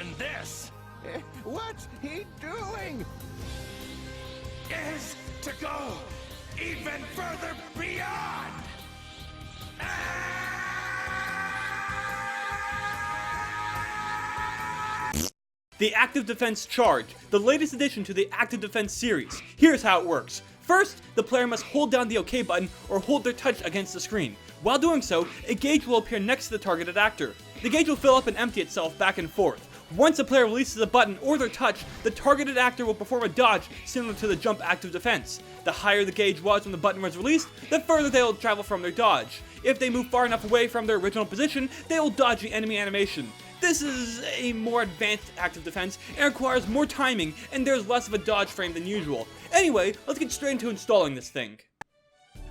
And this What's he doing? is to go even further beyond. The Active Defense Charge, the latest addition to the Active Defense series. Here's how it works. First, the player must hold down the OK button or hold their touch against the screen. While doing so, a gauge will appear next to the targeted actor. The gauge will fill up and empty itself back and forth. Once a player releases a button or their touch, the targeted actor will perform a dodge similar to the jump active defense. The higher the gauge was when the button was released, the further they will travel from their dodge. If they move far enough away from their original position, they will dodge the enemy animation. This is a more advanced active defense and requires more timing, and there's less of a dodge frame than usual. Anyway, let's get straight into installing this thing.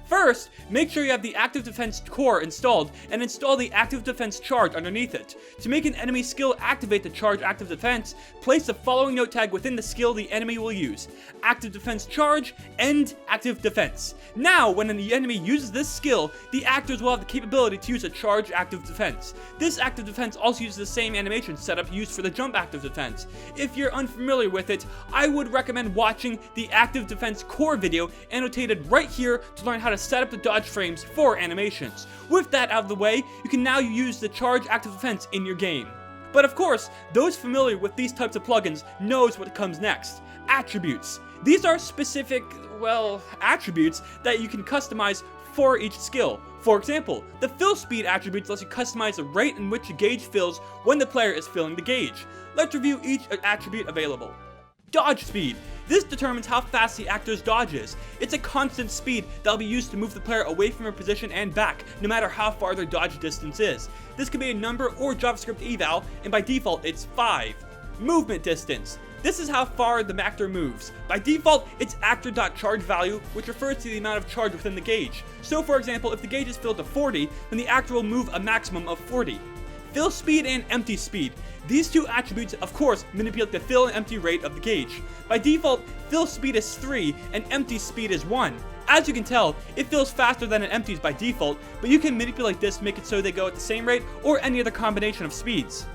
First, make sure you have the Active Defense core installed and install the Active Defense Charge underneath it. To make an enemy skill activate the Charge Active Defense, place the following note tag within the skill the enemy will use: Active Defense Charge, End Active Defense. Now, when the enemy uses this skill, the actors will have the capability to use a Charge Active Defense. This Active Defense also uses the same animation setup used for the Jump Active Defense. If you're unfamiliar with it, I would recommend watching the Active Defense core video annotated right here to learn how to set up the dodge frames for animations. With that out of the way, you can now use the Charge Active Defense in your game. But of course, those familiar with these types of plugins knows what comes next: attributes. These are specific, attributes that you can customize for each skill. For example, the fill speed attribute lets you customize the rate in which a gauge fills when the player is filling the gauge. Let's review each attribute available. Dodge speed. This determines how fast the actor's dodge is. It's a constant speed that will be used to move the player away from their position and back, no matter how far their dodge distance is. This can be a number or JavaScript eval, and by default it's 5. Movement distance. This is how far the actor moves. By default, it's actor.charge value, which refers to the amount of charge within the gauge. So for example, if the gauge is filled to 40, then the actor will move a maximum of 40. Fill speed and empty speed. These two attributes, of course, manipulate the fill and empty rate of the gauge. By default, fill speed is 3 and empty speed is 1. As you can tell, it fills faster than it empties by default, but you can manipulate this to make it so they go at the same rate or any other combination of speeds.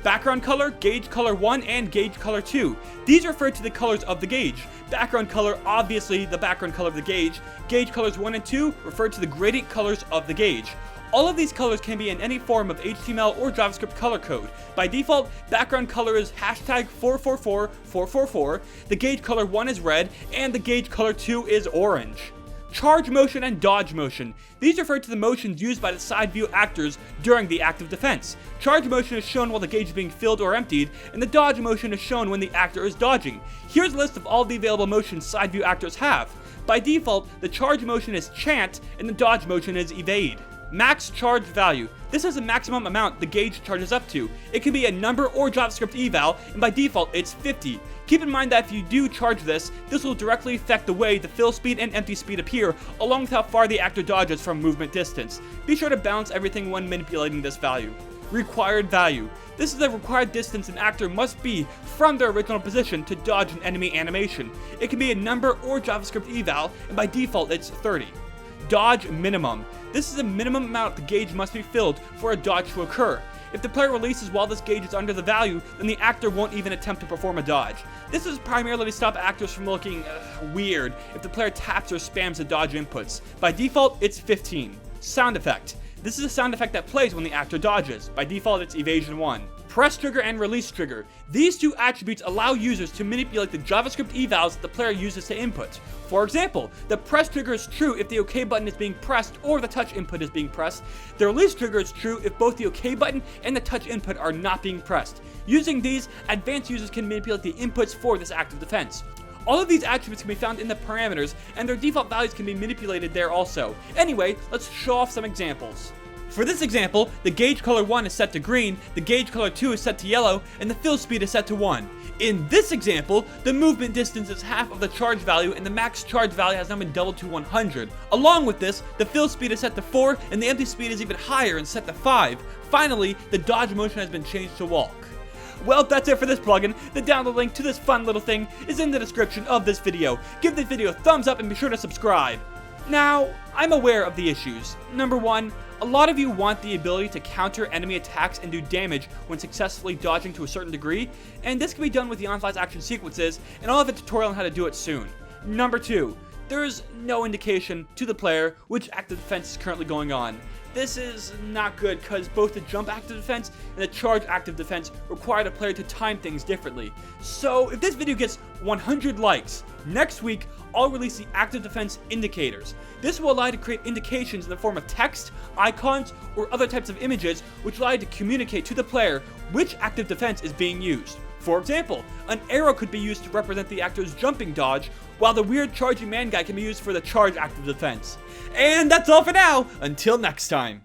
Background color, gauge color 1, and gauge color 2. These refer to the colors of the gauge. Background color, obviously the background color of the gauge. Gauge colors 1 and 2 refer to the gradient colors of the gauge. All of these colors can be in any form of HTML or JavaScript color code. By default, background color is #444444, the gauge color 1 is red, and the gauge color 2 is orange. Charge motion and dodge motion. These refer to the motions used by the side view actors during the active defense. Charge motion is shown while the gauge is being filled or emptied, and the dodge motion is shown when the actor is dodging. Here's a list of all the available motions side view actors have. By default, the charge motion is chant, and the dodge motion is evade. Max charge value. This is the maximum amount the gauge charges up to. It can be a number or JavaScript eval, and by default it's 50. Keep in mind that if you do charge this will directly affect the way the fill speed and empty speed appear, along with how far the actor dodges from movement distance. Be sure to balance everything when manipulating this value. Required value. This is the required distance an actor must be from their original position to dodge an enemy animation. It can be a number or JavaScript eval, and by default it's 30. Dodge minimum. This is the minimum amount the gauge must be filled for a dodge to occur. If the player releases while this gauge is under the value, then the actor won't even attempt to perform a dodge. This is primarily to stop actors from looking weird if the player taps or spams the dodge inputs. By default, it's 15. Sound effect. This is a sound effect that plays when the actor dodges. By default, it's evasion 1. Press trigger and release trigger. These two attributes allow users to manipulate the JavaScript evals that the player uses to input. For example, the press trigger is true if the OK button is being pressed or the touch input is being pressed. The release trigger is true if both the OK button and the touch input are not being pressed. Using these, advanced users can manipulate the inputs for this active defense. All of these attributes can be found in the parameters, and their default values can be manipulated there also. Anyway, let's show off some examples. For this example, the gauge color 1 is set to green, the gauge color 2 is set to yellow, and the fill speed is set to 1. In this example, the movement distance is half of the charge value, and the max charge value has now been doubled to 100. Along with this, the fill speed is set to 4, and the empty speed is even higher and set to 5. Finally, the dodge motion has been changed to walk. Well, that's it for this plugin. The download link to this fun little thing is in the description of this video. Give this video a thumbs up and be sure to subscribe. Now, I'm aware of the issues. Number 1, a lot of you want the ability to counter enemy attacks and do damage when successfully dodging to a certain degree, and this can be done with the on-flash action sequences, and I'll have a tutorial on how to do it soon. Number 2, there is no indication to the player which active defense is currently going on. This is not good because both the jump active defense and the charge active defense require the player to time things differently. So if this video gets 100 likes, next week I'll release the active defense indicators. This will allow you to create indications in the form of text, icons, or other types of images which allow you to communicate to the player which active defense is being used. For example, an arrow could be used to represent the actor's jumping dodge, while the weird charging man guy can be used for the charge active defense. And that's all for now, until next time.